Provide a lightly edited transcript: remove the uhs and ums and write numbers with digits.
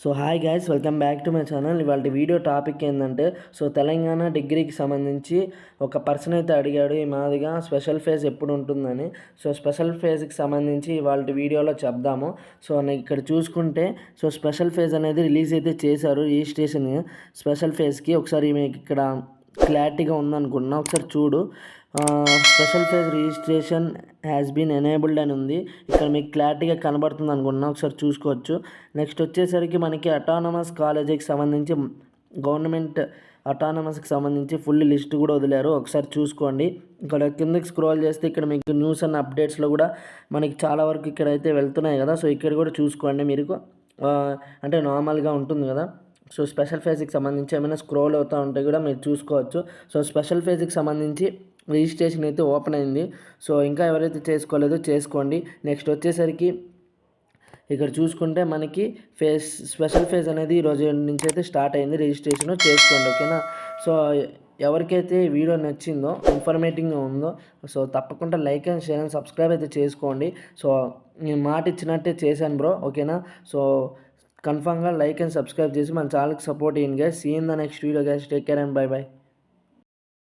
So hi guys, welcome back to my channel. ఇవాళ video topic ఏంటంటే, తెలంగాణ డిగ్రీకి సంబంధించి ఒక పర్సన్ అయితే అడిగాడు ఈ మాదిగా స్పెషల్ ఫేజ్ ఎప్పుడు ఉంటుందని. స్పెషల్ ఫేజ్కి సంబంధించి ఇవాళ వీడియోలో చెప్దాము. నేను ఇక్కడ చూసుకుంటే స్పెషల్ ఫేజ్ అనేది రిలీజ్ అయితే చేశారు రిజిస్ట్రేషన్ స్పెషల్ ఫేజ్కి. ఒకసారి మీకు ఇక్కడ క్లారిటీగా ఉందనుకుంటున్నా, ఒకసారి చూడు. Special phase registration has been enabled అని ఉంది. ఇక్కడ మీకు క్లారిటీగా కనబడుతుంది అనుకుంటున్నా, ఒకసారి చూసుకోవచ్చు. నెక్స్ట్ వచ్చేసరికి మనకి అటానమస్ కాలేజీకి సంబంధించి గవర్నమెంట్ అటానమస్కి సంబంధించి ఫుల్ లిస్ట్ కూడా వదిలారు, ఒకసారి చూసుకోండి. ఇక్కడ కిందకి స్క్రోల్ చేస్తే ఇక్కడ మీకు న్యూస్ అండ్ అప్డేట్స్లో కూడా మనకి చాలా వరకు ఇక్కడైతే వెళ్తున్నాయి కదా. ఇక్కడ కూడా చూసుకోండి మీరు, అంటే నార్మల్గా ఉంటుంది కదా. స్పెషల్ ఫేజ్కి సంబంధించి ఏమైనా స్క్రోల్ అవుతూ ఉంటే కూడా మీరు చూసుకోవచ్చు. స్పెషల్ ఫేజ్కి సంబంధించి రిజిస్ట్రేషన్ అయితే ఓపెన్ అయింది. ఇంకా ఎవరైతే చేసుకోలేదో చేసుకోండి. నెక్స్ట్ వచ్చేసరికి ఇక్కడ చూసుకుంటే మనకి స్పెషల్ ఫేజ్ అనేది ఈరోజు నుంచి అయితే స్టార్ట్ అయింది, రిజిస్ట్రేషన్ చేసుకోండి, ఓకేనా. ఎవరికైతే వీడియో నచ్చిందో, ఇన్ఫర్మేటివ్గా ఉందో, తప్పకుండా like and share and subscribe అయితే చేసుకోండి. నేను మాట ఇచ్చినట్టే చేశాను బ్రో, ఓకేనా. కన్ఫామ్గా లైక్ అండ్ సబ్స్క్రైబ్ చేసి మన ఛానల్కి సపోర్ట్ చేయండి guys. See in the next video guys. Take care and bye by.